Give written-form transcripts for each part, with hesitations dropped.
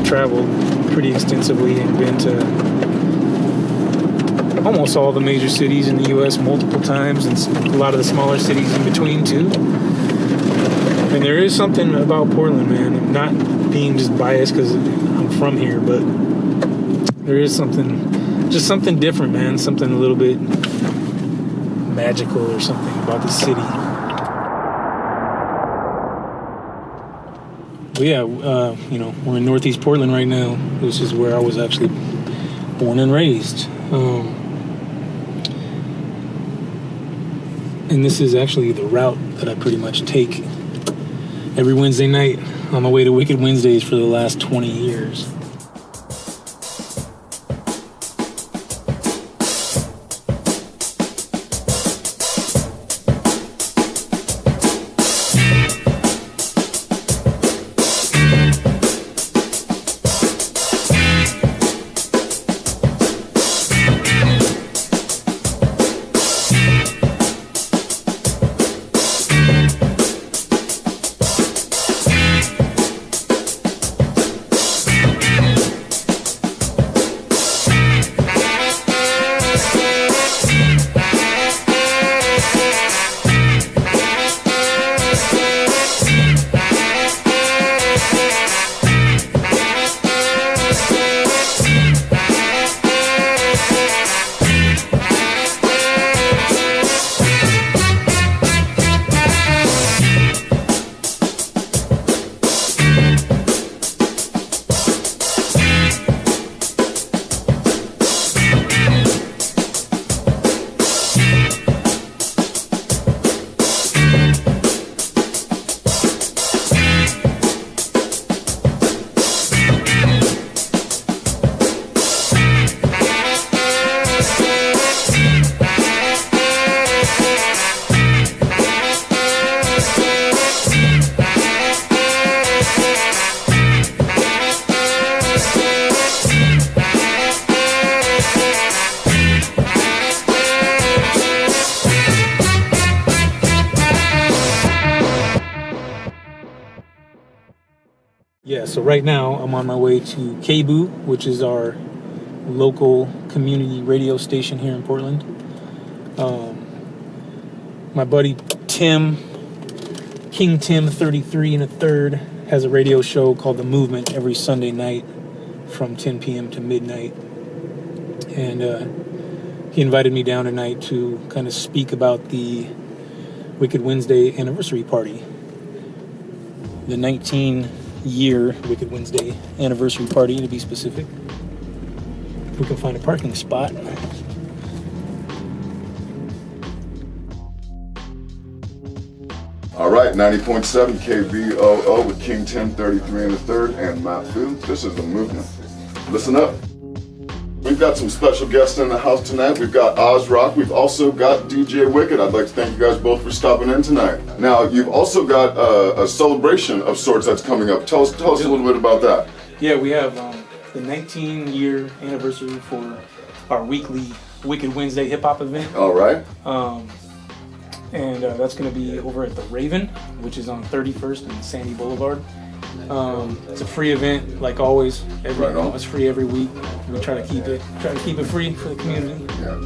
I've traveled pretty extensively and been to almost all the major cities in the U.S. multiple times, and a lot of the smaller cities in between too. And there is something about Portland, man. I'm not being just biased because I'm from here, but there is something different, man. Something a little bit magical or something about the city. But yeah, we're in Northeast Portland right now. This is where I was actually born and raised. And this is actually the route that I pretty much take every Wednesday night on my way to Wicked Wednesdays for the last 20 years. Yeah, so right now I'm on my way to KBOO, which is our local community radio station here in Portland. My buddy Tim, King Tim 33 and a third, has a radio show called The Movement every Sunday night from 10 p.m. to midnight. And he invited me down tonight to kind of speak about the Wicked Wednesday anniversary party. The 19-year Wicked Wednesday anniversary party, to be specific. If we can find a parking spot. All right, 90.7 KBOO with King 1033 and the third and Matt Fu. This is The Movement. Listen up. We've got some special guests in the house tonight. We've got Oz Rock. We've also got DJ Wicked. I'd like to thank you guys both for stopping in tonight. Now, you've also got a celebration of sorts that's coming up. Tell us a little bit about that. Yeah, we have the 19-year anniversary for our weekly Wicked Wednesday hip-hop event. All right. And that's going to be over at the Raven, which is on 31st and Sandy Boulevard. It's a free event, like always. It's free every week. We try to keep it free for the community. Yeah.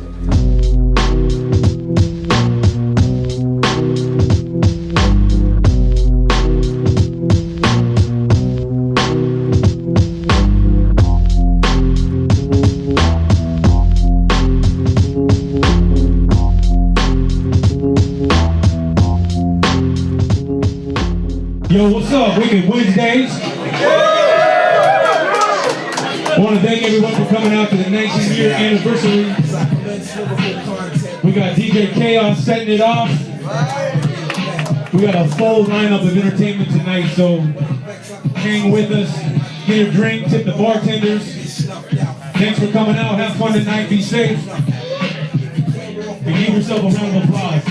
Yo, what's up, Wicked Wednesdays? I want to thank everyone for coming out to the 19-year anniversary. We got DJ Chaos setting it off. We got a full lineup of entertainment tonight, so hang with us, get a drink, tip the bartenders. Thanks for coming out, have fun tonight, be safe, and give yourself a round of applause.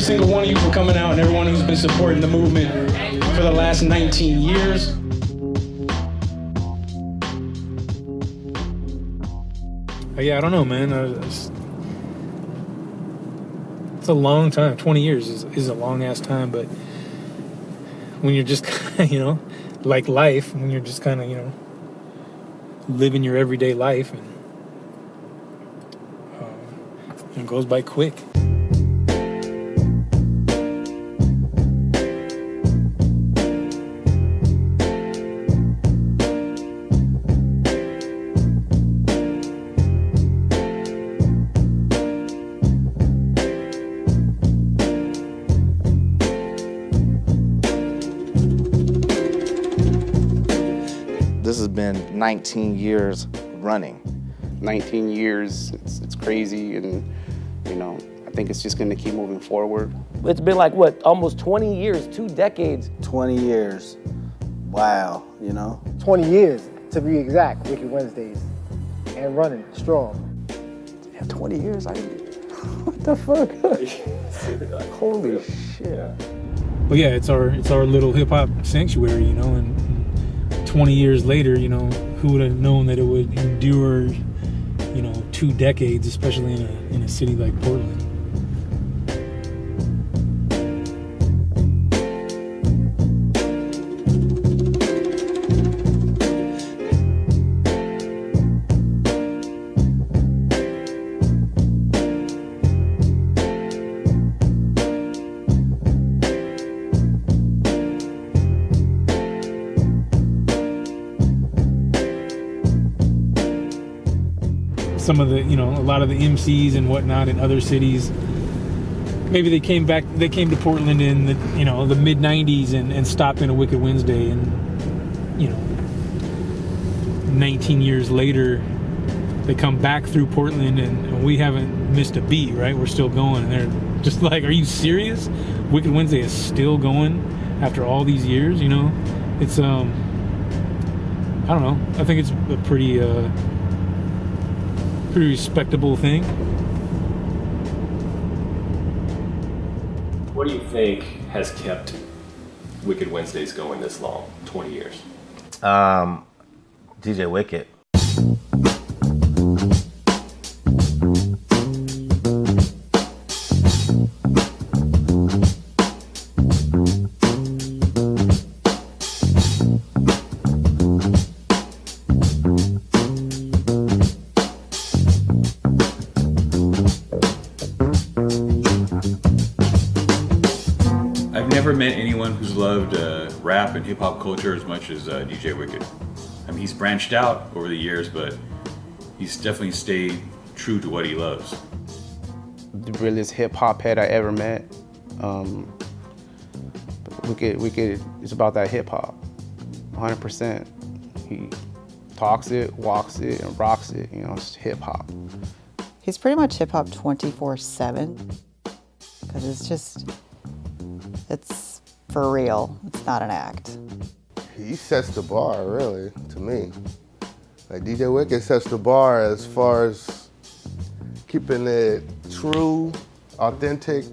single one of you for coming out and everyone who's been supporting the movement for the last 19 years. Yeah, I don't know, man. It's a long time. 20 years is a long-ass time, but when you're just, like life, when you're just kind of, living your everyday life, and it goes by quick. This has been 19 years running. 19 years, it's crazy, and I think it's just gonna keep moving forward. It's been like, what, almost 20 years, 2 decades. 20 years. Wow, 20 years, to be exact, Wicked Wednesdays, and running strong. Yeah, 20 years, what the fuck? Holy shit. But yeah, it's our little hip-hop sanctuary, and 20 years later, who would have known that it would endure, 2 decades, especially in a city like Portland. Some of the, a lot of the MCs and whatnot in other cities, maybe they came to Portland in the, the mid 90s and stopped in a Wicked Wednesday, and, 19 years later, they come back through Portland and we haven't missed a beat, right? We're still going, and they're just like, are you serious? Wicked Wednesday is still going after all these years, It's, I don't know. I think it's a pretty respectable thing. What do you think has kept Wicked Wednesdays going this long, 20 years? DJ Wicked. I've never met anyone who's loved rap and hip-hop culture as much as DJ Wicked. I mean, he's branched out over the years, but he's definitely stayed true to what he loves. The realest hip-hop head I ever met. Wicked is about that hip-hop, 100%. He talks it, walks it, and rocks it, it's hip-hop. He's pretty much hip-hop 24/7, because it's for real. It's not an act. He sets the bar, really, to me. Like, DJ Wicked sets the bar as far as keeping it true, authentic,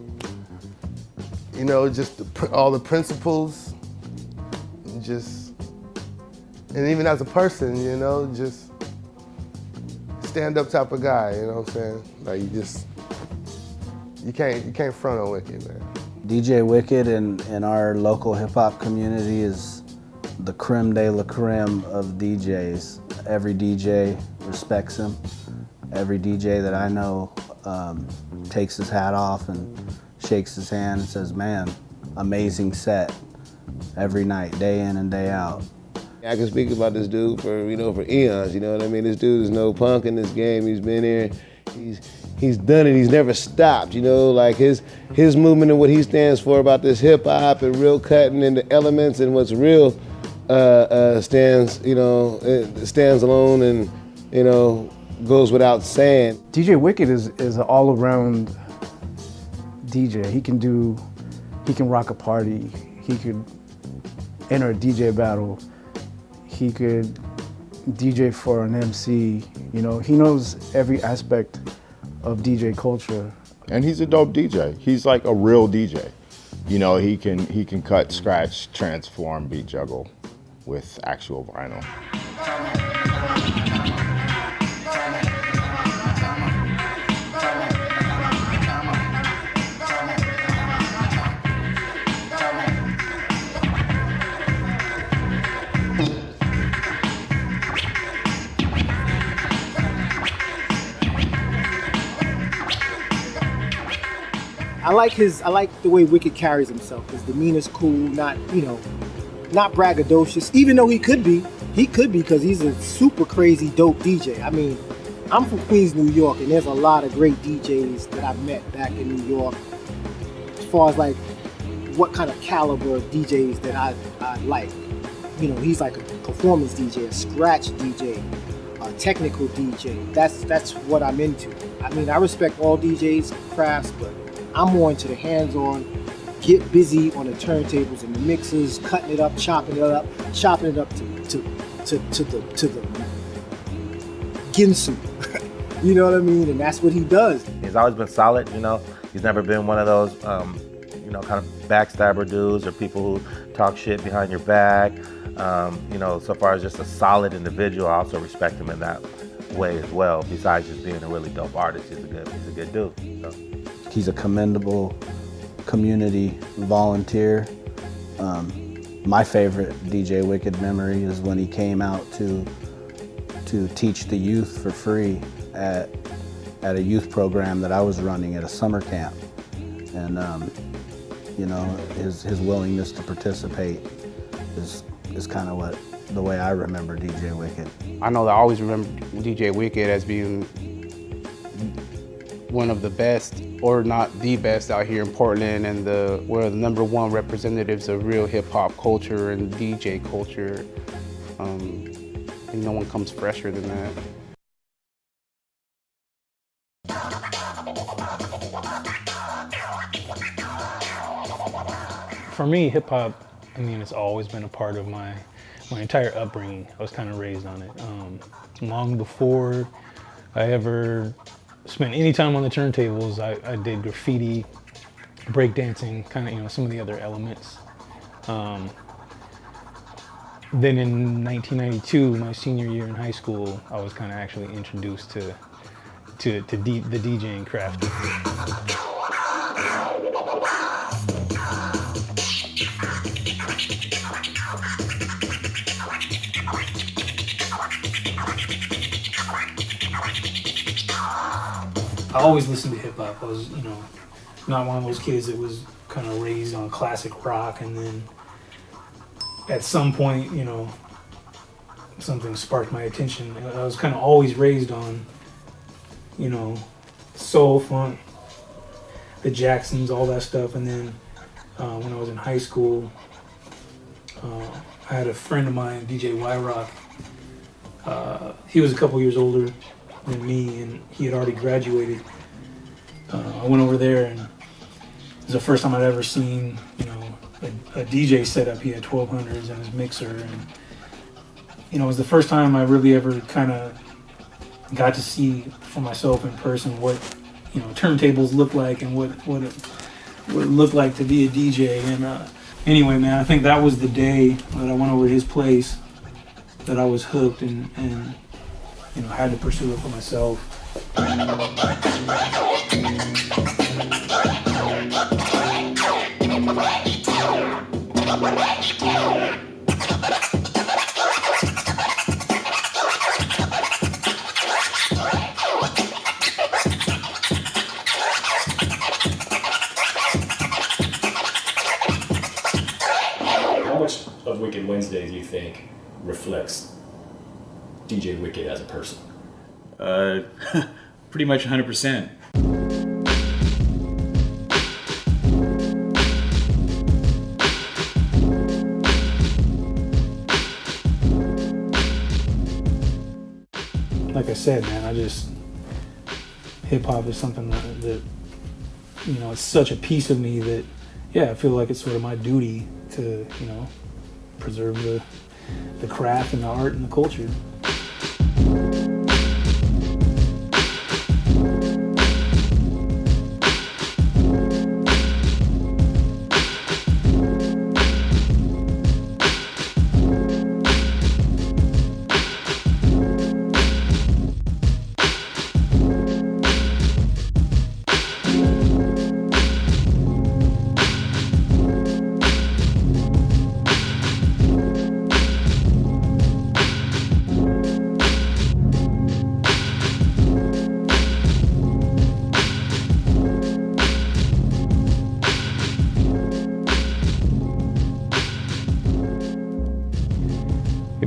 just all the principles, and even as a person, just stand-up type of guy, you know what I'm saying? Like, you can't front on Wicked, man. DJ Wicked in our local hip-hop community is the creme de la creme of DJs. Every DJ respects him. Every DJ that I know takes his hat off and shakes his hand and says, man, amazing set every night, day in and day out. I can speak about this dude for eons, you know what I mean? This dude is no punk in this game. He's been here, he's done it, he's never stopped, like his movement and what he stands for about this hip hop and real cutting into elements and what's real stands, it stands alone and, goes without saying. DJ Wicked is an all-around DJ. He can rock a party. He could enter a DJ battle. He could DJ for an MC. He knows every aspect of DJ culture. and he's a dope DJ. He's like a real DJ. You know, he can cut, scratch, transform, beat juggle with actual vinyl. I like the way Wicked carries himself. His demeanor's cool, not braggadocious. Even though he could be because he's a super crazy dope DJ. I mean, I'm from Queens, New York, and there's a lot of great DJs that I've met back in New York. As far as like what kind of caliber of DJs that I like. You know, he's like a performance DJ, a scratch DJ, a technical DJ. That's what I'm into. I mean, I respect all DJs' crafts, but I'm more into the hands-on, get busy on the turntables and the mixers, cutting it up, chopping it up to the ginsu. You know what I mean? And that's what he does. He's always been solid, you know. He's never been one of those, you know, kind of backstabber dudes or people who talk shit behind your back. You know, so far as just a solid individual, I also respect him in that way as well. Besides just being a really dope artist, he's a good dude. So. He's a commendable community volunteer. My favorite DJ Wicked memory is when he came out to teach the youth for free at a youth program that I was running at a summer camp. And you know, his willingness to participate is kind of the way I remember DJ Wicked. I know that I always remember DJ Wicked as being one of the best, or not the best, out here in Portland, and one of the #1 representatives of real hip hop culture and DJ culture. And no one comes fresher than that. For me, hip hop, I mean, it's always been a part of my entire upbringing. I was kind of raised on it. Long before I ever spent any time on the turntables, I did graffiti, breakdancing, kind of, you know, some of the other elements. Then in 1992, my senior year in high school, I was kind of actually introduced to the DJing craft. I always listened to hip hop. I was, you know, not one of those kids that was kind of raised on classic rock, and then at some point, you know, something sparked my attention. I was kind of always raised on, you know, soul, funk, the Jacksons, all that stuff. And then when I was in high school, I had a friend of mine, DJ Y-Rock. He was a couple years older than me, and he had already graduated. I went over there, and it was the first time I'd ever seen, you know, a DJ setup. He had 1200s and his mixer, and you know, it was the first time I really ever kind of got to see for myself in person what, you know, turntables look like and what it looked like to be a DJ. And anyway, man, I think that was the day that I went over to his place that I was hooked and you know, had to pursue it for myself. How much of Wicked Wednesday do you think reflects DJ Wicked as a person? Pretty much 100%. Like I said, man, hip hop is something that, you know, it's such a piece of me that, yeah, I feel like it's sort of my duty to, you know, preserve the craft and the art and the culture.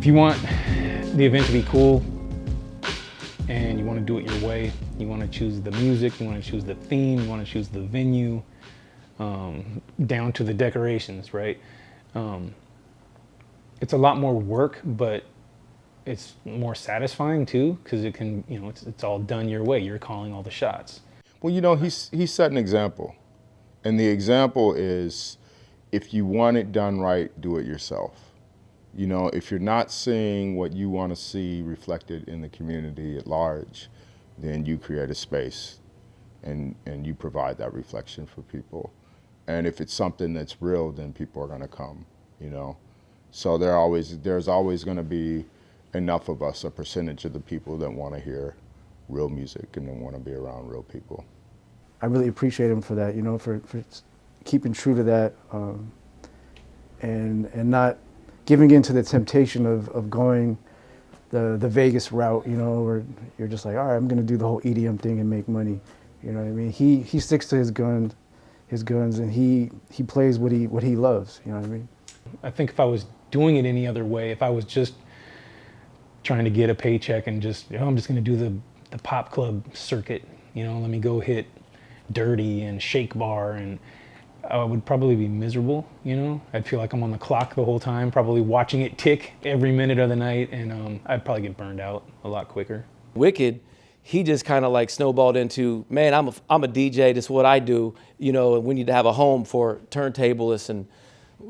If you want the event to be cool and you want to do it your way, you want to choose the music, you want to choose the theme, you want to choose the venue, down to the decorations, right? It's a lot more work, but it's more satisfying too, because it can, you know, it's all done your way. You're calling all the shots. Well, you know, he set an example. And the example is, if you want it done right, do it yourself. You know, if you're not seeing what you want to see reflected in the community at large, then you create a space and you provide that reflection for people. And if it's something that's real, then people are going to come, you know. So there's always going to be enough of us, a percentage of the people that want to hear real music and that want to be around real people. I really appreciate him for that, you know, for keeping true to that, and not giving in to the temptation of going the Vegas route, you know, where you're just like, all right, I'm going to do the whole EDM thing and make money. You know what I mean? He sticks to his guns, and he plays what he loves. You know what I mean? I think if I was doing it any other way, if I was just trying to get a paycheck and just, you know, I'm just going to do the pop club circuit, you know, let me go hit Dirty and Shake Bar, and I would probably be miserable, you know? I'd feel like I'm on the clock the whole time, probably watching it tick every minute of the night, and I'd probably get burned out a lot quicker. Wicked, he just kind of like snowballed into, man, I'm a DJ, this is what I do, you know, and we need to have a home for turntablists and,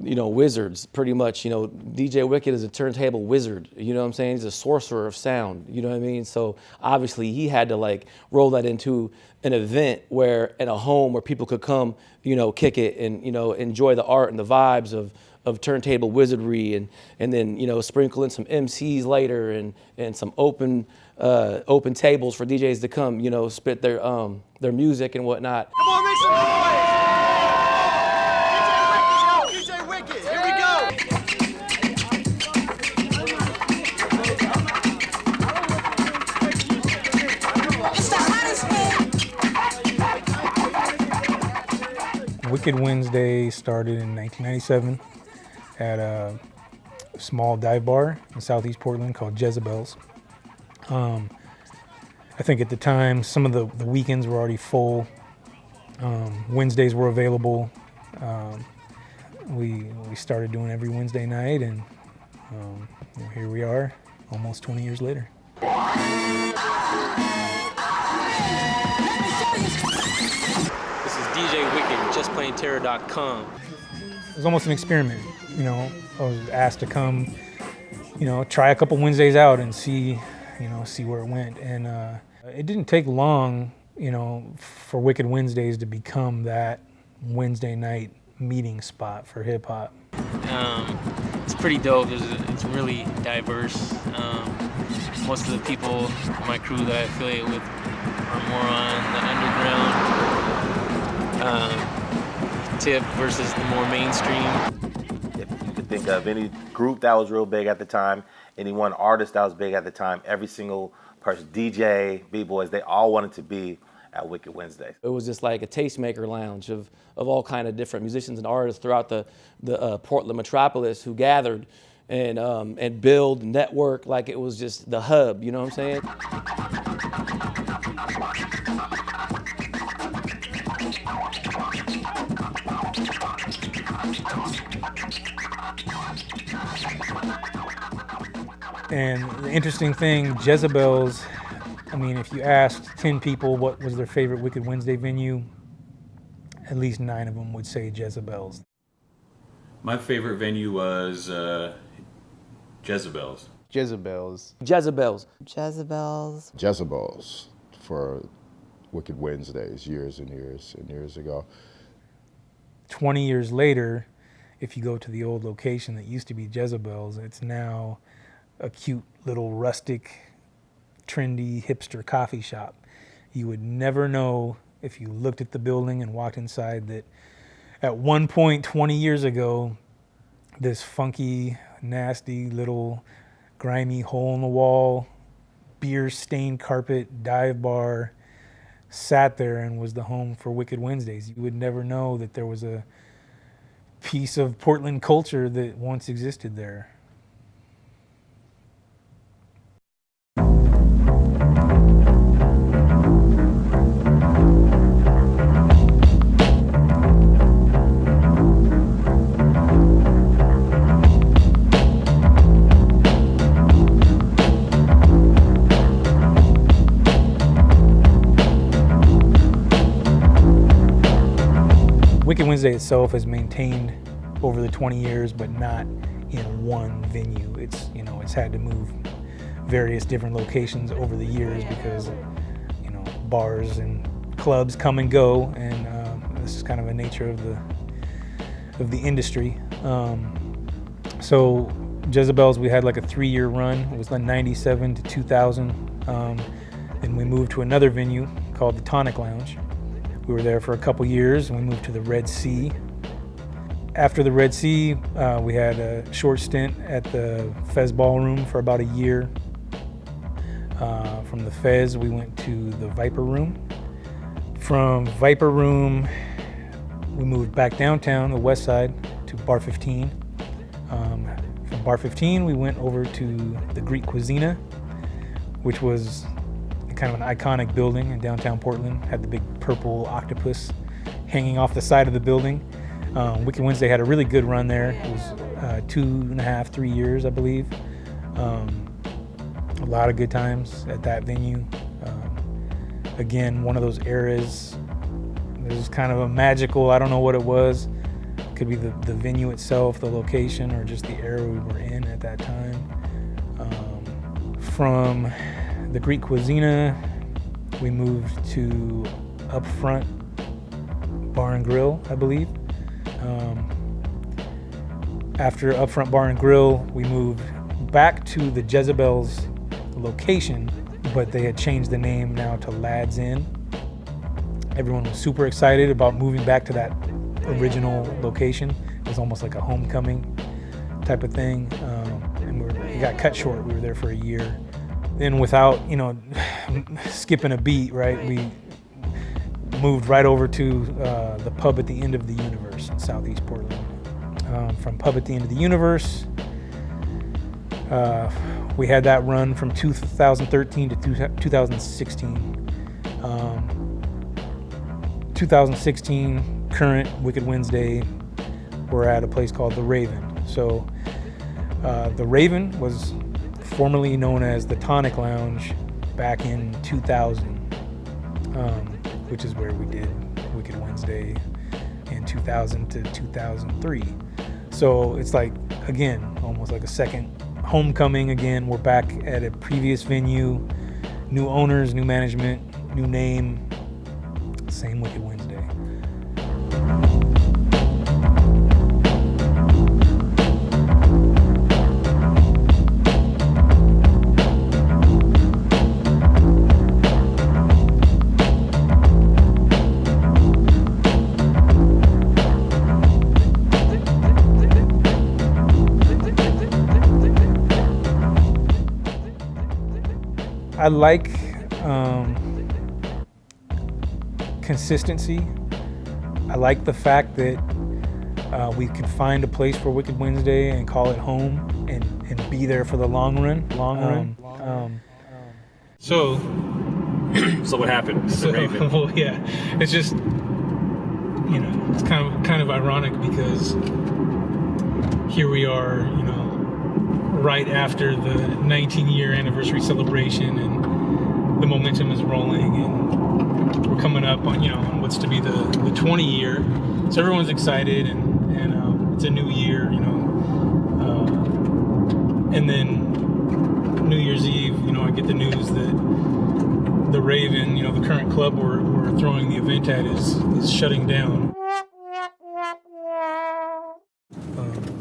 you know, wizards, pretty much. You know, DJ Wicked is a turntable wizard, you know what I'm saying? He's a sorcerer of sound, you know what I mean? So obviously he had to like roll that into an event where, in a home where people could come, you know, kick it and, you know, enjoy the art and the vibes of turntable wizardry, and then, you know, sprinkle in some MCs later and some open tables for DJs to come, you know, spit their music and whatnot. Come on, make some noise! DJ Wicked, here we go! It's the hottest Wicked Wednesday started in 1997 at a small dive bar in Southeast Portland called Jezebel's. I think at the time, some of the weekends were already full. Wednesdays were available. We started doing every Wednesday night, and here we are, almost 20 years later. This is DJ Wicked, justplainterror.com. It was almost an experiment, you know. I was asked to come, you know, try a couple Wednesdays out and see where it went. And it didn't take long, you know, for Wicked Wednesdays to become that Wednesday night meeting spot for hip hop. It's pretty dope. It's really diverse. Most of the people in my crew that I affiliate with are more on the underground tip versus the more mainstream. If you could think of any group that was real big at the time, any one artist that was big at the time, every single person, DJ, B-boys, they all wanted to be at Wicked Wednesday. It was just like a tastemaker lounge of all kind of different musicians and artists throughout the Portland metropolis who gathered and build, network, like it was just the hub, you know what I'm saying? And the interesting thing, Jezebel's, I mean, if you asked 10 people what was their favorite Wicked Wednesday venue, at least 9 of them would say Jezebel's. My favorite venue was Jezebel's. Jezebel's. Jezebel's. Jezebel's. Jezebel's for Wicked Wednesdays years and years and years ago. 20 years later, if you go to the old location that used to be Jezebel's, it's now a cute little rustic, trendy, hipster coffee shop. You would never know if you looked at the building and walked inside that at one point 20 years ago, this funky, nasty little grimy hole in the wall, beer stained carpet dive bar sat there and was the home for Wicked Wednesdays. You would never know that there was a piece of Portland culture that once existed there. Wicked Wednesday itself has maintained over the 20 years, but not in one venue. It's, you know, it's had to move various different locations over the years because, you know, bars and clubs come and go, and this is kind of a nature of the industry. So Jezebel's, we had like a 3-year run. It was like 97 to 2000. Then we moved to another venue called the Tonic Lounge. We were there for a couple years, and we moved to the Red Sea. After the Red Sea, we had a short stint at the Fez Ballroom for about a year. From the Fez, we went to the Viper Room. From Viper Room, we moved back downtown, the west side, to Bar 15. From Bar 15, we went over to the Greek Cuisina, which was kind of an iconic building in downtown Portland. Had the big purple octopus hanging off the side of the building. Wicked Wednesday had a really good run there. It was 2.5, 3 years, I believe. A lot of good times at that venue. Again, one of those eras. It was kind of a magical, I don't know what it was. It could be the venue itself, the location, or just the era we were in at that time. From the Greek Cuisina, we moved to Upfront Bar and Grill, I believe. After Upfront Bar and Grill, we moved back to the Jezebel's location, but they had changed the name now to Lads Inn. Everyone was super excited about moving back to that original location. It was almost like a homecoming type of thing. And we got cut short. We were there for a year. Then without, you know, skipping a beat, right, we moved right over to the Pub at the End of the Universe in Southeast Portland. From Pub at the End of the Universe, we had that run from 2013 to 2016. 2016, current Wicked Wednesday, we're at a place called The Raven. So The Raven was formerly known as the Tonic Lounge back in 2000, which is where we did Wicked Wednesday in 2000 to 2003. So it's like, again, almost like a second homecoming again. We're back at a previous venue, new owners, new management, new name, same Wicked Wednesday. I like consistency. I like the fact that we can find a place for Wicked Wednesday and call it home and be there for the long run. So what happened? So, well, yeah, it's just, you know, it's kind of ironic because here we are, you know, right after the 19-year anniversary celebration, and the momentum is rolling, and we're coming up on, you know, on what's to be the 20-year. So everyone's excited, and it's a new year, you know. And then New Year's Eve, you know, I get the news that the Raven, you know, the current club we're throwing the event at is shutting down.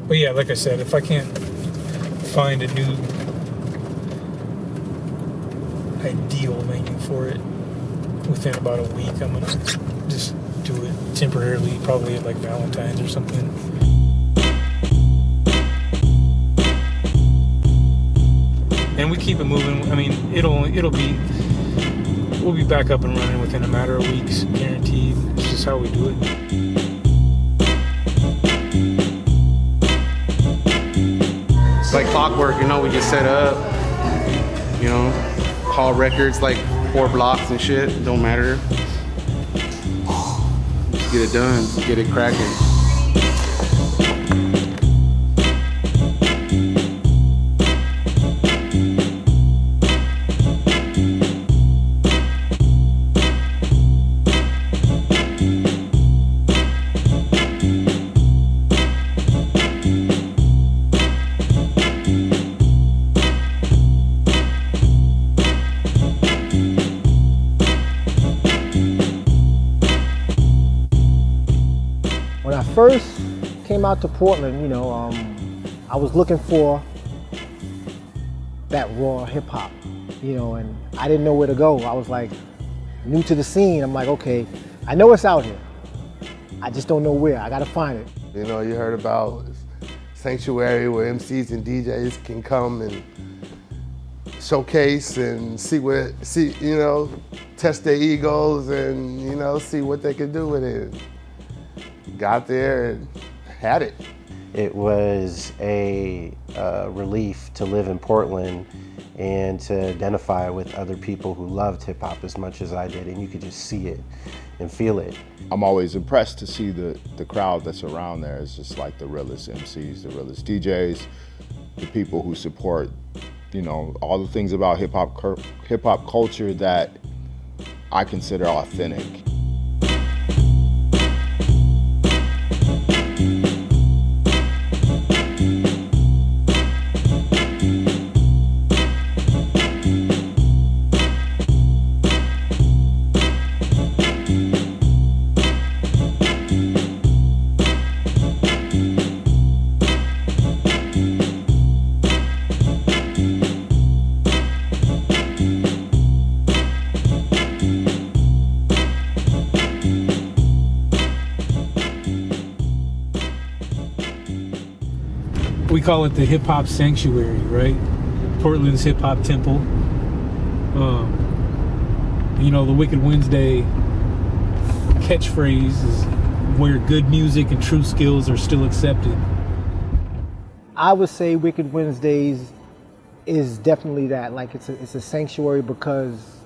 But yeah, like I said, if I can't find a new ideal venue for it within about a week, I'm gonna just do it temporarily, probably at like Valentine's or something. And we keep it moving. I mean, we'll be back up and running within a matter of weeks, guaranteed. It's just how we do it. It's like clockwork, you know, we just set up, you know, call records like 4 blocks and shit, it don't matter. Just get it done, get it cracking. first came out to Portland, I was looking for that raw hip hop, and I didn't know where to go. I was like new to the scene. I'm like, okay, I know it's out here. I just don't know where. I gotta find it. You heard about Sanctuary where MCs and DJs can come and showcase and test their egos and, see what they can do with it. Got there and had it. It was a relief to live in Portland and to identify with other people who loved hip hop as much as I did, and you could just see it and feel it. I'm always impressed to see the crowd that's around there. It's just like the realest MCs, the realest DJs, the people who support, all the things about hip hop culture that I consider authentic. We call it the hip hop sanctuary, right? Portland's hip hop temple. The Wicked Wednesday catchphrase is where good music and true skills are still accepted. I would say Wicked Wednesdays is definitely that. Like it's a sanctuary because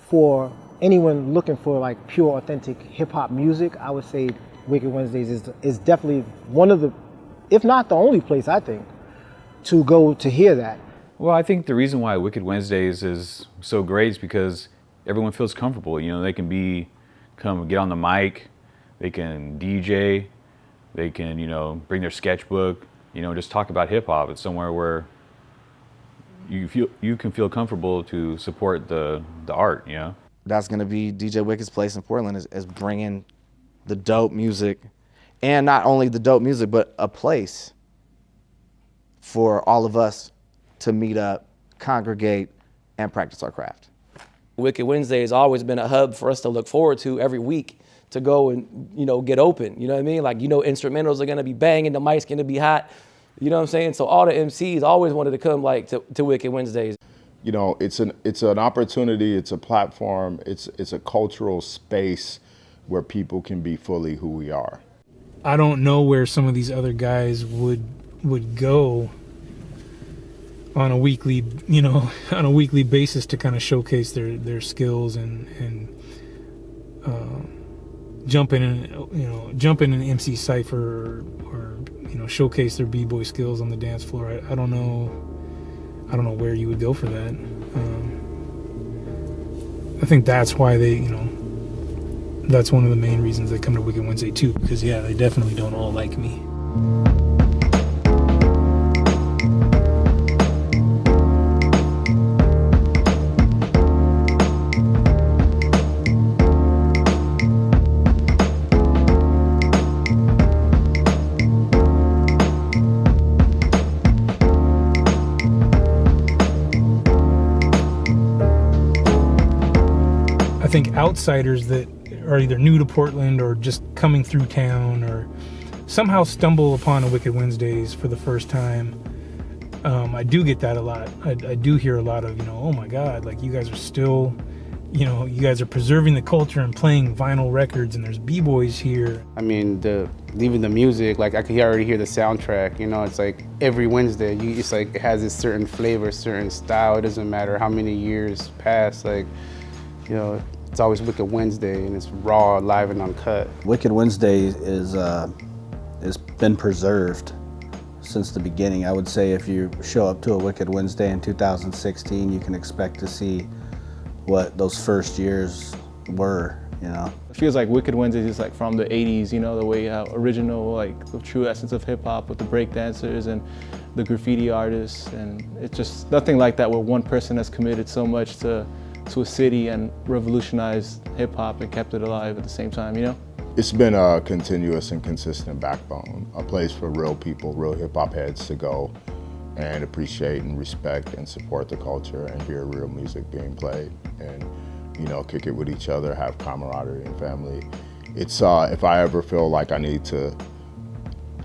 for anyone looking for like pure, authentic hip hop music, I would say Wicked Wednesdays is definitely one of the, if not the only place, I think, to go to hear that. Well, I think the reason why Wicked Wednesdays is so great is because everyone feels comfortable. They can come get on the mic, they can DJ, they can, bring their sketchbook, just talk about hip hop. It's somewhere where you can feel comfortable to support the art, That's gonna be DJ Wicked's place in Portland is bringing the dope music. And not only the dope music, but a place for all of us to meet up, congregate, and practice our craft. Wicked Wednesday has always been a hub for us to look forward to every week to go and, get open. You know what I mean? Like, instrumentals are going to be banging, the mic's going to be hot. You know what I'm saying? So all the MCs always wanted to come to Wicked Wednesdays. It's an opportunity, it's a platform, it's a cultural space where people can be fully who we are. I don't know where some of these other guys would go on a weekly, basis to kind of showcase their skills and jump in an MC cypher or showcase their b-boy skills on the dance floor. I don't know where you would go for that. I think that's why that's one of the main reasons they come to Wicked Wednesday too, because they definitely don't all like me. I think outsiders that are either new to Portland or just coming through town or somehow stumble upon a Wicked Wednesdays for the first time. I do get that a lot. I do hear a lot of, oh my God, like you guys are still, you guys are preserving the culture and playing vinyl records and there's b-boys here. I mean, even the music, like I can already hear the soundtrack, it's like every Wednesday, it's like it has this certain flavor, certain style. It doesn't matter how many years pass, like, it's always Wicked Wednesday and it's raw, live and uncut. Wicked Wednesday is been preserved since the beginning. I would say if you show up to a Wicked Wednesday in 2016, you can expect to see what those first years were, It feels like Wicked Wednesdays is like from the 80s, the way original, like the true essence of hip hop with the break dancers and the graffiti artists. And it's just nothing like that where one person has committed so much to a city and revolutionized hip hop and kept it alive at the same time, It's been a continuous and consistent backbone, a place for real people, real hip hop heads to go and appreciate and respect and support the culture and hear real music being played and, you know, kick it with each other, have camaraderie and family. It's, if I ever feel like I need to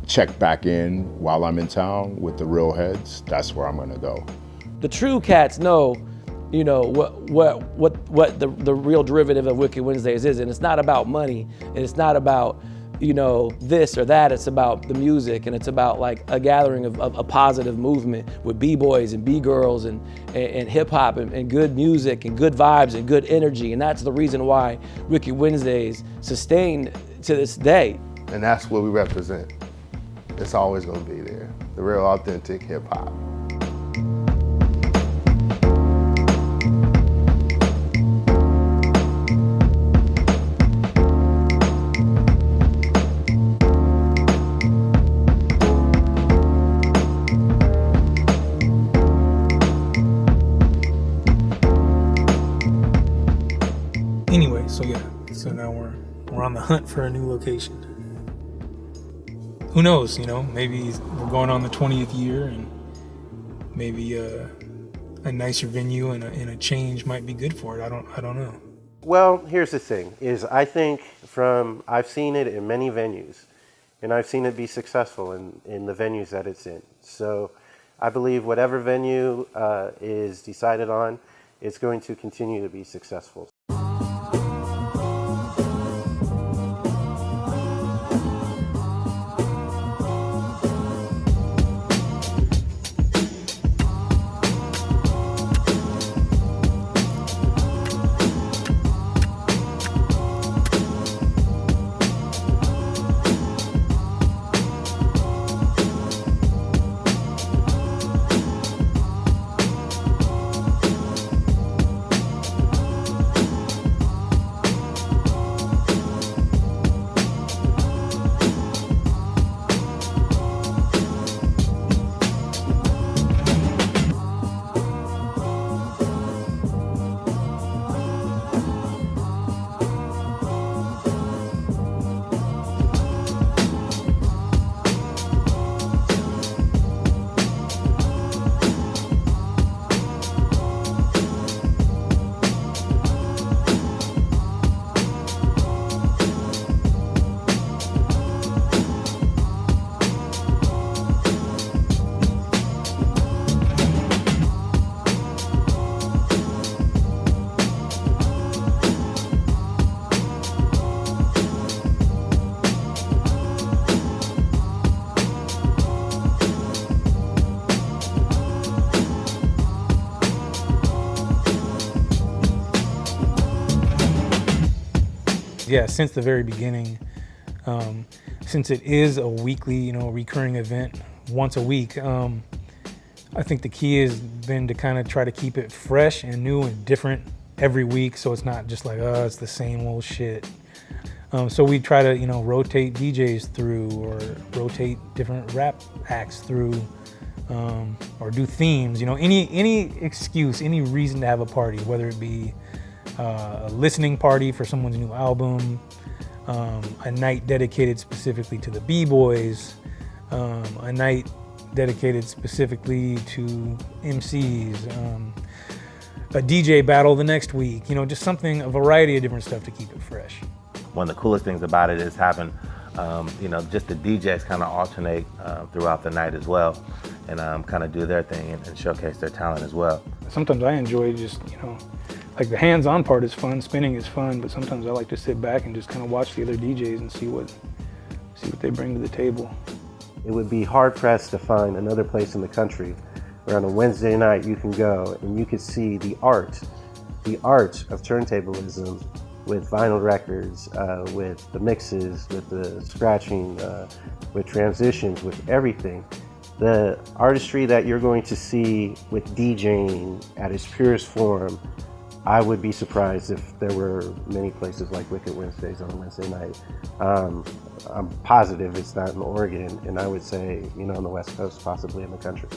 check back in while I'm in town with the real heads, that's where I'm gonna go. The true cats know, you know, what the real derivative of Wicked Wednesdays is, and it's not about money, and it's not about, you know, this or that. It's about the music, and it's about like a gathering of a positive movement with b-boys and b-girls and hip hop and good music and good vibes and good energy, and that's the reason why Wicked Wednesdays sustain to this day. And that's what we represent. It's always gonna be there. The real authentic hip hop. Anyway, so yeah, so now we're on the hunt for a new location. Who knows, you know, maybe we're going on the 20th year and maybe a nicer venue and a change might be good for it. I don't know. Well, here's the thing, is I think I've seen it in many venues, and I've seen it be successful in the venues that it's in. So I believe whatever venue is decided on, it's going to continue to be successful. Yeah, since the very beginning, since it is a weekly, you know, recurring event once a week, I think the key has been to kind of try to keep it fresh and new and different every week, so it's not just like, oh, it's the same old shit. So we try to, you know, rotate DJs through or rotate different rap acts through, or do themes, you know, any excuse, any reason to have a party, whether it be a listening party for someone's new album, a night dedicated specifically to the b-boys, a night dedicated specifically to MCs, a DJ battle the next week, you know, just something, a variety of different stuff to keep it fresh. One of the coolest things about it is having, you know, just the DJs kind of alternate throughout the night as well, and kind of do their thing and showcase their talent as well. Sometimes I enjoy just, you know, like the hands-on part is fun, spinning is fun, but sometimes I like to sit back and just kind of watch the other DJs and see what they bring to the table. It would be hard-pressed to find another place in the country where on a Wednesday night you can go and you could see the art of turntablism with vinyl records, with the mixes, with the scratching, with transitions, with everything. The artistry that you're going to see with DJing at its purest form, I would be surprised if there were many places like Wicked Wednesdays on a Wednesday night. I'm positive it's not in Oregon, and I would say, you know, on the West Coast, possibly in the country.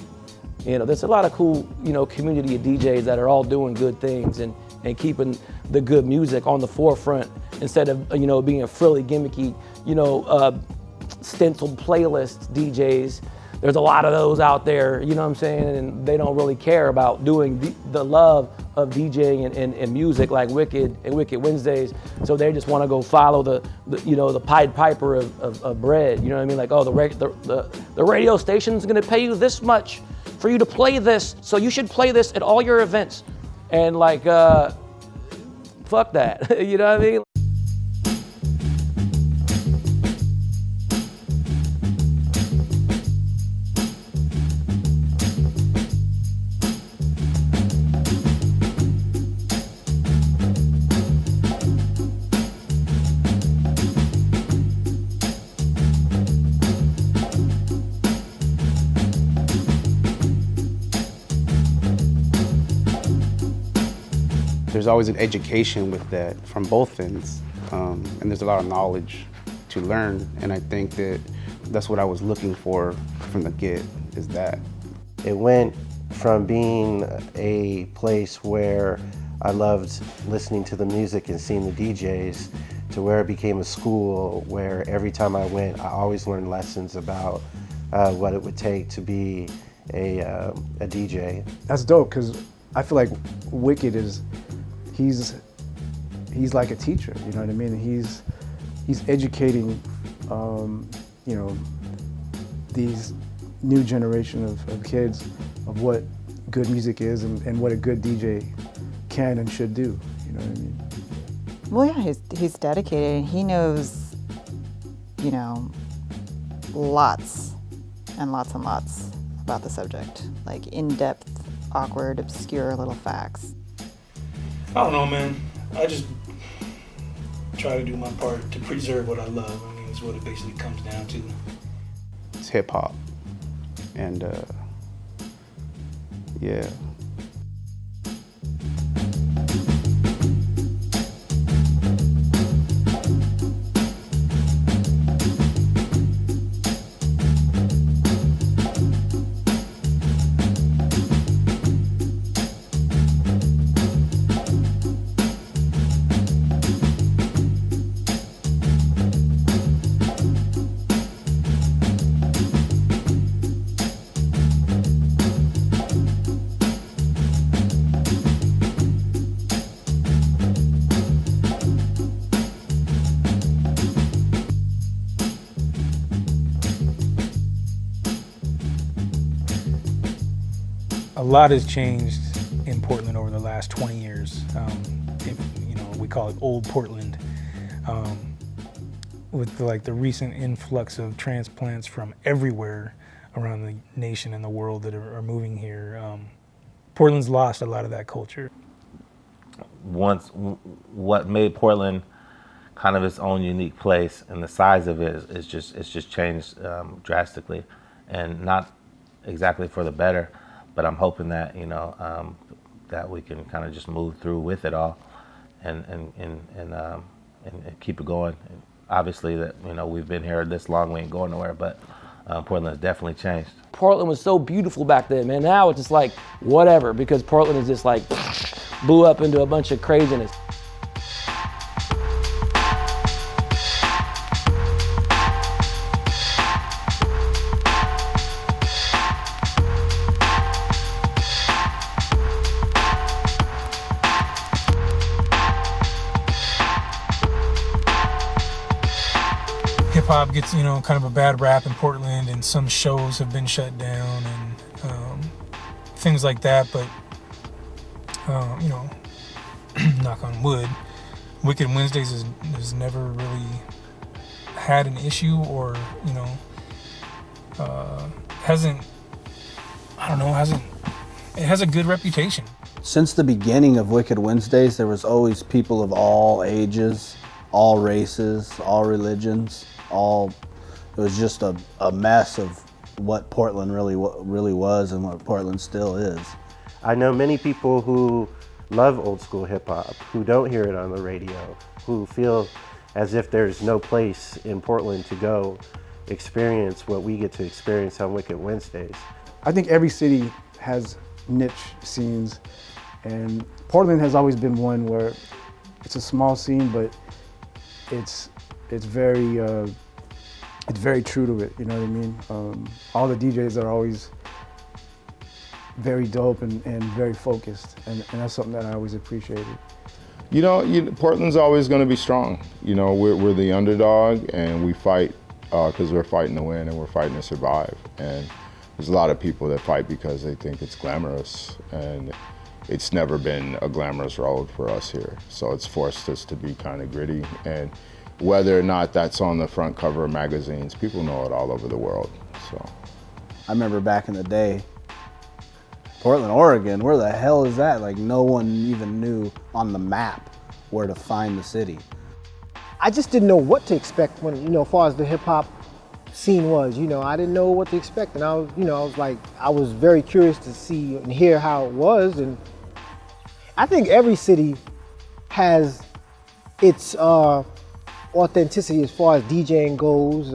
You know, there's a lot of cool, you know, community of DJs that are all doing good things and keeping the good music on the forefront instead of being a frilly, gimmicky, stenciled playlist DJs. There's a lot of those out there, you know what I'm saying, and they don't really care about doing the love of DJing and music like Wicked and Wicked Wednesdays. So they just want to go follow the Pied Piper of bread. You know what I mean? Like, oh, the radio station's gonna pay you this much for you to play this, so you should play this at all your events. And like, fuck that. You know what I mean? There's always an education with that from both ends, and there's a lot of knowledge to learn, and I think that's what I was looking for from the get, is that. It went from being a place where I loved listening to the music and seeing the DJs to where it became a school where every time I went, I always learned lessons about what it would take to be a DJ. That's dope, because I feel like Wicked is, he's like a teacher, you know what I mean? He's educating, these new generation of kids of what good music is and what a good DJ can and should do, you know what I mean? Well, yeah, he's dedicated, and he knows, lots and lots and lots about the subject, like in-depth, awkward, obscure little facts. I don't know, man. I just try to do my part to preserve what I love. I mean, it's what it basically comes down to. It's hip hop, and yeah. A lot has changed in Portland over the last 20 years. We call it Old Portland. With the recent influx of transplants from everywhere around the nation and the world that are moving here, Portland's lost a lot of that culture. What made Portland kind of its own unique place, and the size of it it's just changed drastically, and not exactly for the better. But I'm hoping that that we can kind of just move through with it all, and keep it going. Obviously, that we've been here this long, we ain't going nowhere. But Portland has definitely changed. Portland was so beautiful back then, man. Now it's just like whatever, because Portland is just like blew up into a bunch of craziness. Hip hop gets, kind of a bad rap in Portland, and some shows have been shut down and things like that. But, knock on wood, Wicked Wednesdays has never really had an issue, or, it has a good reputation. Since the beginning of Wicked Wednesdays, there was always people of all ages, all races, all religions. It was just a mess of what Portland really was and what Portland still is. I know many people who love old school hip hop, who don't hear it on the radio, who feel as if there's no place in Portland to go experience what we get to experience on Wicked Wednesdays. I think every city has niche scenes, and Portland has always been one where it's a small scene, but it's very true to it. You know what I mean? All the DJs are always very dope and very focused, and that's something that I always appreciated. You know, Portland's always going to be strong. You know, we're the underdog, and we fight because we're fighting to win and we're fighting to survive. And there's a lot of people that fight because they think it's glamorous, and it's never been a glamorous road for us here. So it's forced us to be kind of gritty. And whether or not that's on the front cover of magazines, people know it all over the world. So I remember back in the day, Portland, Oregon, where the hell is that? Like, no one even knew on the map where to find the city. I just didn't know what to expect when, you know, as far as the hip hop scene was, you know, I didn't know what to expect. And I was, you know, I was very curious to see and hear how it was. And I think every city has its authenticity as far as DJing goes,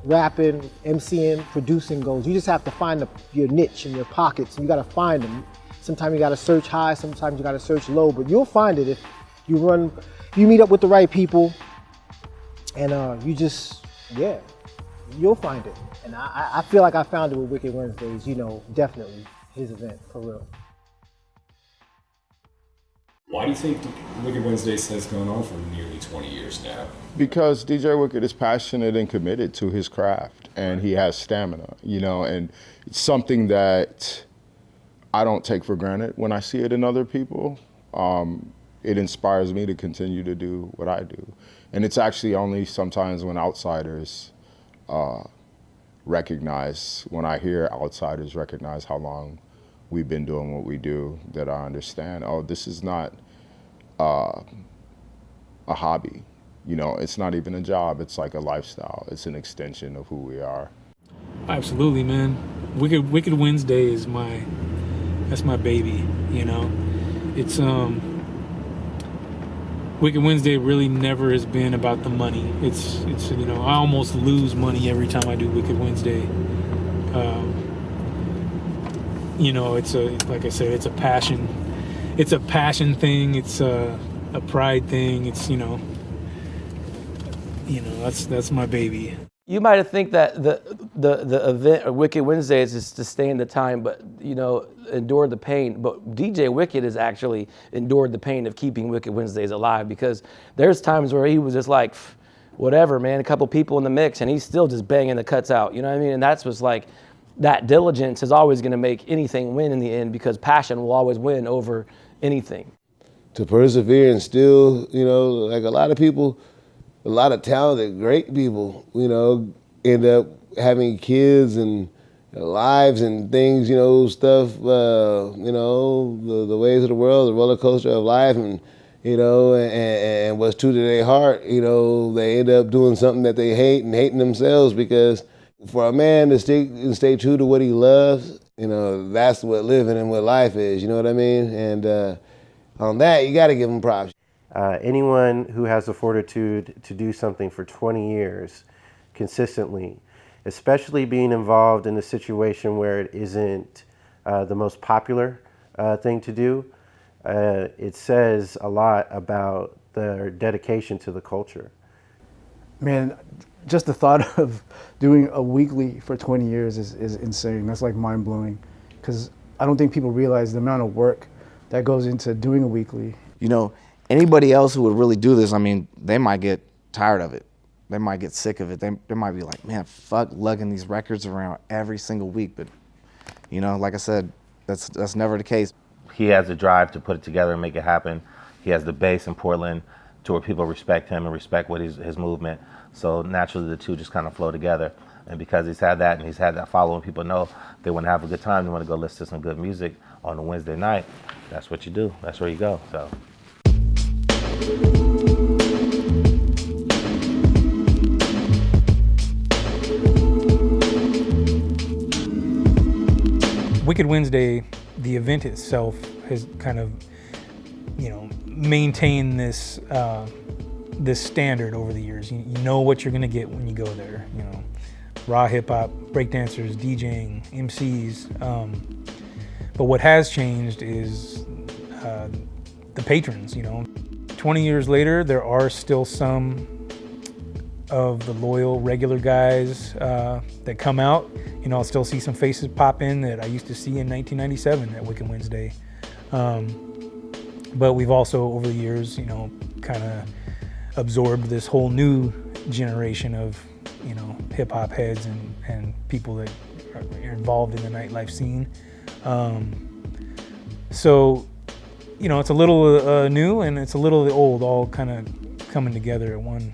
rapping, MCing, producing goes. You just have to find your niche in your pockets, and you gotta find them. Sometimes you gotta search high, sometimes you gotta search low, but you'll find it if you meet up with the right people, and you'll find it. And I feel like I found it with Wicked Wednesdays, you know, definitely his event, for real. Why do you think Wicked Wednesdays has gone on for nearly 20 years now? Because DJ Wicked is passionate and committed to his craft, and he has stamina, you know, and it's something that I don't take for granted when I see it in other people. It inspires me to continue to do what I do. And it's actually only sometimes when outsiders when I hear outsiders recognize how long we've been doing what we do, that I understand, oh, this is not a hobby. You know, it's not even a job, it's like a lifestyle. It's an extension of who we are. Absolutely, man. Wicked Wednesday is that's my baby, you know. It's Wicked Wednesday really never has been about the money. It's you know, I almost lose money every time I do Wicked Wednesday. You know, like I said, it's a passion. It's a passion thing. It's a pride thing. It's, you know, that's my baby. You might have think that the event of Wicked Wednesdays is to stand the time, but, you know, endure the pain. But DJ Wicked has actually endured the pain of keeping Wicked Wednesdays alive, because there's times where he was just like, whatever, man, a couple people in the mix, and he's still just banging the cuts out. You know what I mean? And that's what's like, that diligence is always going to make anything win in the end, because passion will always win over anything. To persevere and still, you know, like a lot of people, a lot of talented, great people, you know, end up having kids and lives and things, you know, stuff, you know, the ways of the world, the roller coaster of life, and, you know, and what's true to their heart, you know, they end up doing something that they hate and hating themselves, because for a man to stay true to what he loves, you know, that's what living and what life is, you know what I mean? And on that, you got to give him props. Anyone who has the fortitude to do something for 20 years consistently, especially being involved in a situation where it isn't the most popular thing to do, it says a lot about their dedication to the culture. Man, just the thought of doing a weekly for 20 years is insane. That's like mind-blowing, because I don't think people realize the amount of work that goes into doing a weekly. You know, anybody else who would really do this, I mean, they might get tired of it. They might get sick of it. They might be like, man, fuck lugging these records around every single week. But, you know, like I said, that's never the case. He has the drive to put it together and make it happen. He has the base in Portland to where people respect him and respect what his movement. So naturally the two just kind of flow together. And because he's had that and he's had that following, people know they want to have a good time, they want to go listen to some good music on a Wednesday night. That's what you do. That's where you go. So. Wicked Wednesday, the event itself, has kind of, you know, maintained this this standard over the years. You know what you're gonna get when you go there. You know, raw hip hop, breakdancers, DJing, MCs. But what has changed is the patrons. You know, 20 years later, there are still some of the loyal, regular guys that come out. You know, I'll still see some faces pop in that I used to see in 1997 at Wicked Wednesday. But we've also, over the years, you know, kind of absorbed this whole new generation of, you know, hip hop heads and people that are involved in the nightlife scene. So, you know, it's a little new and it's a little old, all kind of coming together at one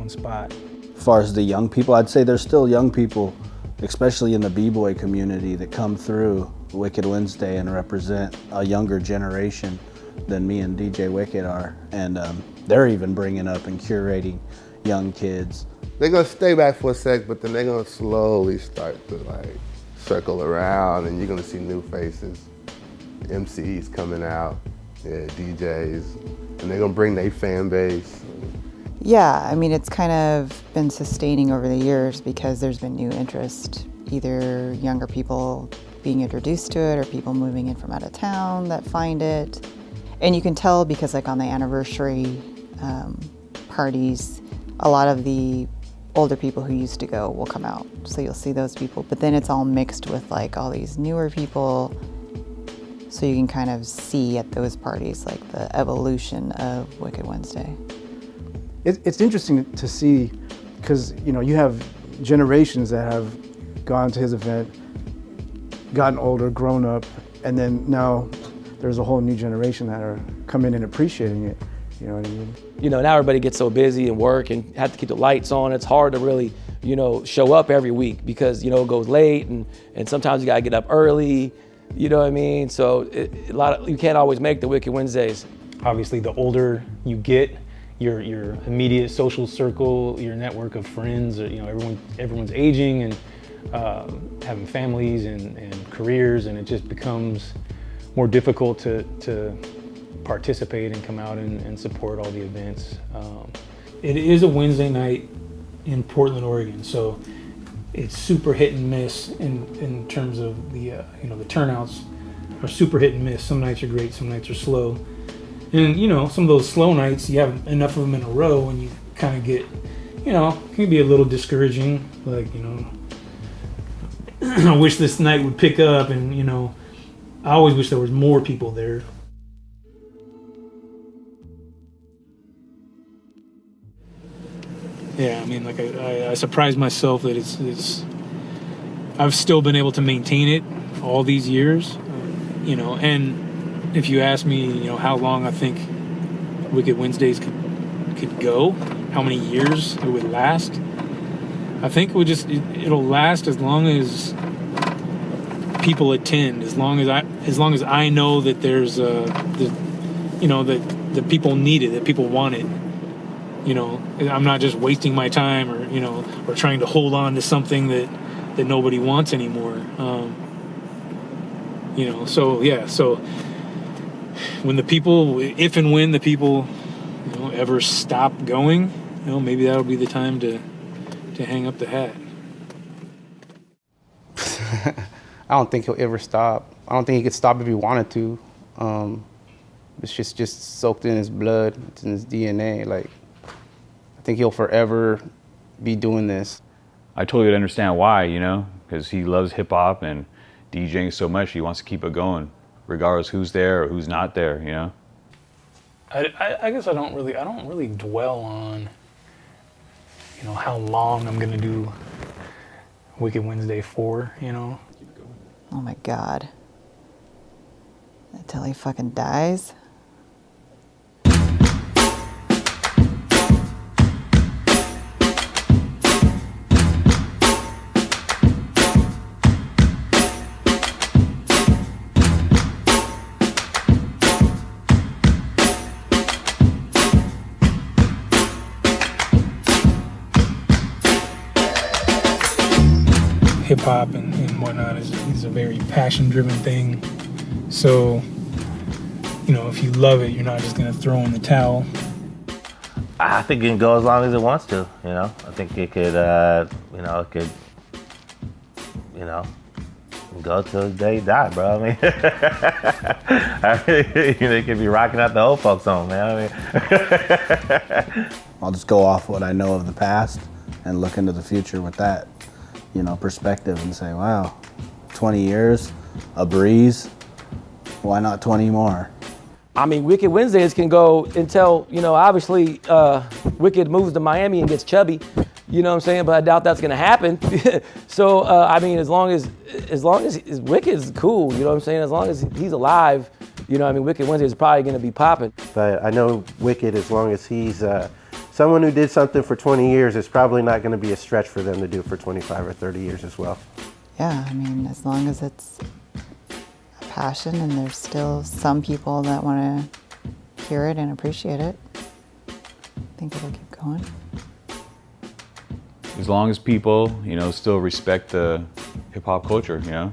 spot. As far as the young people, I'd say there's still young people, especially in the b-boy community, that come through Wicked Wednesday and represent a younger generation than me and DJ Wicked are. And they're even bringing up and curating young kids. They're gonna stay back for a sec, but then they're gonna slowly start to like circle around, and you're gonna see new faces, MCs coming out, DJs, and they're gonna bring their fan base. Yeah, I mean, it's kind of been sustaining over the years because there's been new interest, either younger people being introduced to it or people moving in from out of town that find it. And you can tell because like on the anniversary parties, a lot of the older people who used to go will come out. So you'll see those people, but then it's all mixed with like all these newer people. So you can kind of see at those parties like the evolution of Wicked Wednesday. It's interesting to see because, you know, you have generations that have gone to his event, gotten older, grown up, and then now there's a whole new generation that are coming and appreciating it. You know what I mean? You know, now everybody gets so busy and work and have to keep the lights on. It's hard to really, you know, show up every week because, you know, it goes late and sometimes you gotta get up early, you know what I mean? So you can't always make the Wicked Wednesdays. Obviously, the older you get, your immediate social circle, your network of friends, you know, everyone's aging and having families and careers, and it just becomes more difficult to participate and come out and support all the events. It is a Wednesday night in Portland, Oregon, so it's super hit and miss in terms of the you know, the turnouts are super hit and miss. Some nights are great, some nights are slow. And, you know, some of those slow nights, you have enough of them in a row and you kind of get, you know, it can be a little discouraging. Like, you know, I wish this night would pick up and, you know, I always wish there was more people there. Yeah, I mean, like I surprised myself that it's I've still been able to maintain it all these years, you know, and if you ask me, you know, how long I think Wicked Wednesdays could go, how many years it would last, I think it'll last as long as people attend, as long as I know that there's you know, that people need it, that people want it. You know, I'm not just wasting my time or, you know, or trying to hold on to something that nobody wants anymore. You know, so yeah, so when the people, if and when the people, you know, ever stop going, you know, maybe that'll be the time to hang up the hat. I don't think he'll ever stop. I don't think he could stop if he wanted to. It's just soaked in his blood, it's in his DNA. Like, I think he'll forever be doing this. I totally understand why, you know, because he loves hip hop and DJing so much, he wants to keep it going, regardless who's there or who's not there, you know. I guess I don't really dwell on, you know, how long I'm gonna do Wicked Wednesday for, you know. Oh my God. Until he fucking dies? Hip hop and whatnot is a very passion driven thing. So, you know, if you love it, you're not just gonna throw in the towel. I think it can go as long as it wants to, you know. I think it could, Go till the day you die, bro. I mean, they could be rocking out the old folks home, man. I mean, I'll just go off what I know of the past and look into the future with that, perspective and say, wow, 20 years, a breeze, why not 20 more? I mean, Wicked Wednesdays can go until, obviously Wicked moves to Miami and gets chubby, you know what I'm saying? But I doubt that's gonna happen. So, I mean, as long as Wicked is cool, you know what I'm saying? As long as he's alive, Wicked Wednesdays is probably gonna be popping. But I know Wicked, as long as he's someone who did something for 20 years, it's probably not gonna be a stretch for them to do for 25 or 30 years as well. Yeah, I mean, as long as it's a passion and there's still some people that want to hear it and appreciate it, I think it'll keep going. As long as people, still respect the hip hop culture, and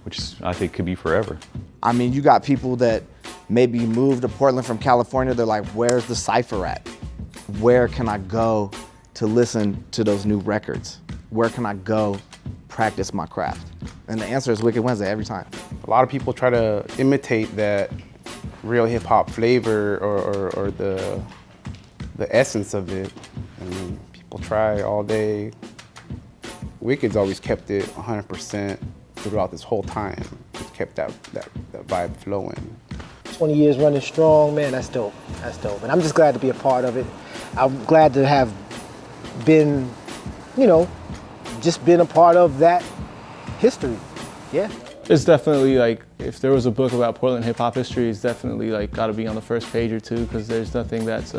which I think could be forever. I mean, you got people that maybe moved to Portland from California. They're like, where's the cypher at? Where can I go to listen to those new records? Where can I go practice my craft? And the answer is Wicked Wednesday every time. A lot of people try to imitate that real hip hop flavor or the essence of it. I mean, people try all day. Wicked's always kept it 100% throughout this whole time. It's kept that vibe flowing. 20 years running strong, man, that's dope. That's dope. And I'm just glad to be a part of it. I'm glad to have been, just been a part of that history. Yeah. It's definitely like, if there was a book about Portland hip hop history, it's definitely like got to be on the first page or two, because there's nothing that's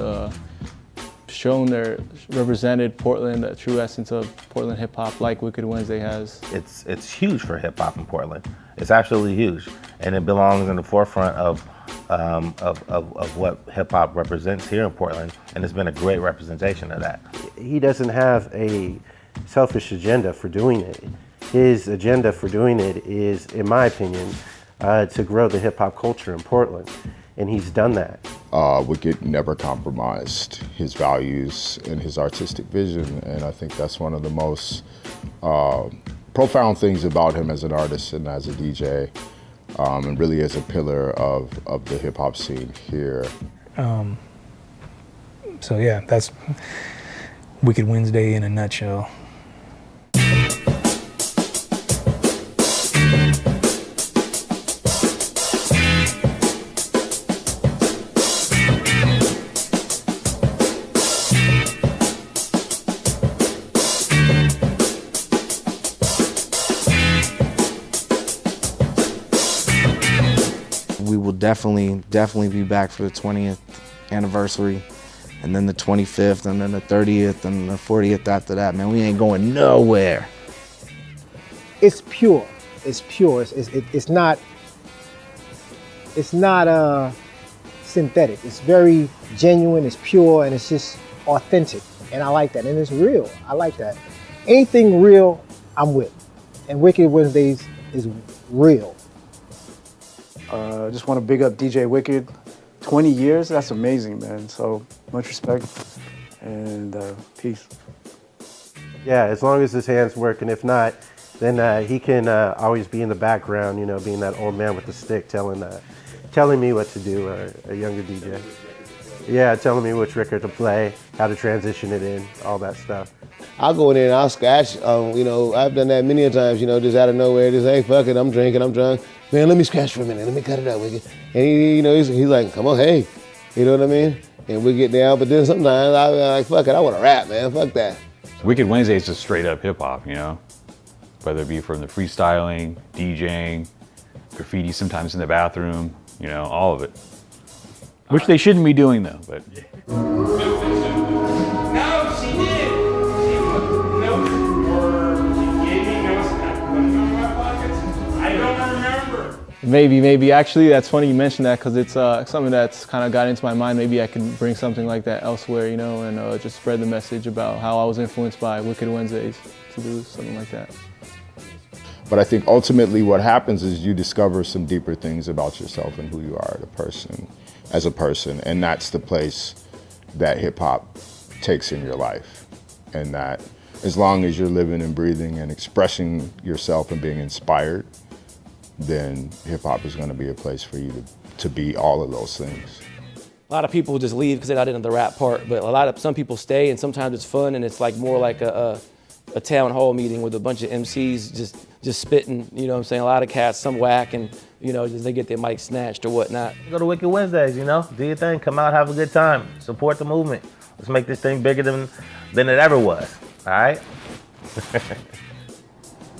shown there, represented Portland, the true essence of Portland hip hop like Wicked Wednesday has. it's huge for hip hop in Portland. It's absolutely huge, and it belongs in the forefront of what hip hop represents here in Portland, and it's been a great representation of that. He doesn't have a selfish agenda for doing it. His agenda for doing it is, in my opinion, to grow the hip hop culture in Portland, and he's done that. Wicked never compromised his values and his artistic vision, and I think that's one of the most profound things about him as an artist and as a DJ, and really as a pillar of the hip hop scene here. So yeah, that's Wicked Wednesday in a nutshell. We will definitely be back for the 20th anniversary, and then the 25th, and then the 30th, and the 40th after that. Man, we ain't going nowhere. It's pure. It's pure. It's not synthetic. It's very genuine. It's pure, and it's just authentic. And I like that. And it's real. I like that. Anything real, I'm with. And Wicked Wednesdays is real. Just want to big up DJ Wicked. 20 years, that's amazing, man. So much respect and peace. Yeah, as long as his hands work, and if not, then he can always be in the background, being that old man with the stick telling me what to do, or a younger DJ. Yeah, telling me which record to play, how to transition it in, all that stuff. I'll go in there and I'll scratch. I've done that many a times, just out of nowhere, just, hey, fuck it, I'm drinking, I'm drunk. Man, let me scratch for a minute, let me cut it out, Wicked. And he's like, come on, hey, you know what I mean? And we get down, but then sometimes I'm like, fuck it, I want to rap, man, fuck that. Wicked Wednesday is just straight up hip hop, whether it be from the freestyling, DJing, graffiti sometimes in the bathroom, all of it. Which they shouldn't be doing though, but. No, she did. Or she gave me notes and I put them in my pockets. I don't remember. Maybe. Actually, that's funny you mentioned that, because it's something that's kind of got into my mind. Maybe I can bring something like that elsewhere, and just spread the message about how I was influenced by Wicked Wednesdays to do something like that. But I think ultimately what happens is you discover some deeper things about yourself and who you are as a person, and that's the place that hip hop takes in your life. And that as long as you're living and breathing and expressing yourself and being inspired, then hip hop is going to be a place for you to be all of those things. A lot of people just leave because they're not into the rap part, but some people stay, and sometimes it's fun, and it's like more like a town hall meeting with a bunch of MCs just spitting, you know what I'm saying? A lot of cats, some whack, and you know, just they get their mic snatched or whatnot. Go to Wicked Wednesdays, you know, do your thing, come out, have a good time, support the movement. Let's make this thing bigger than it ever was, all right?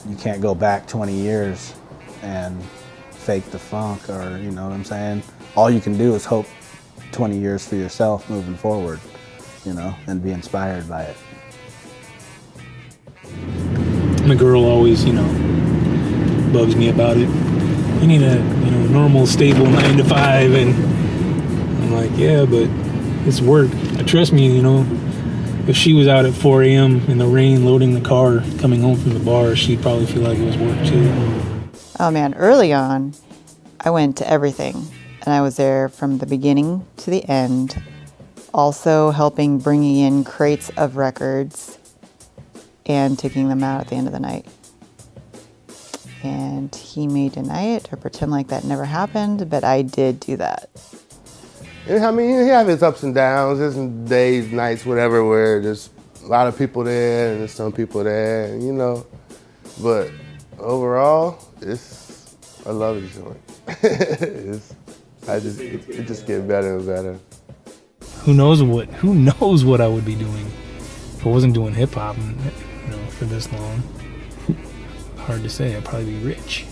You can't go back 20 years and fake the funk, or you know what I'm saying? All you can do is hope 20 years for yourself moving forward, you know, and be inspired by it. My girl always, you know, bugs me about it. You need a, you know, normal, stable 9 to 5, and I'm like, yeah, but it's work. Trust me, you know, if she was out at 4 a.m. in the rain loading the car, coming home from the bar, she'd probably feel like it was work too. Oh man, early on, I went to everything, and I was there from the beginning to the end, also helping bringing in crates of records and taking them out at the end of the night. And he may deny it or pretend like that never happened, but I did do that. I mean, he have his ups and downs. There's some days, nights, whatever, where there's a lot of people there and there's some people there, and, you know. But overall, I love the joint. It just gets better and better. Who knows what I would be doing if I wasn't doing hip hop, you know, for this long. Hard to say. I'd probably be rich.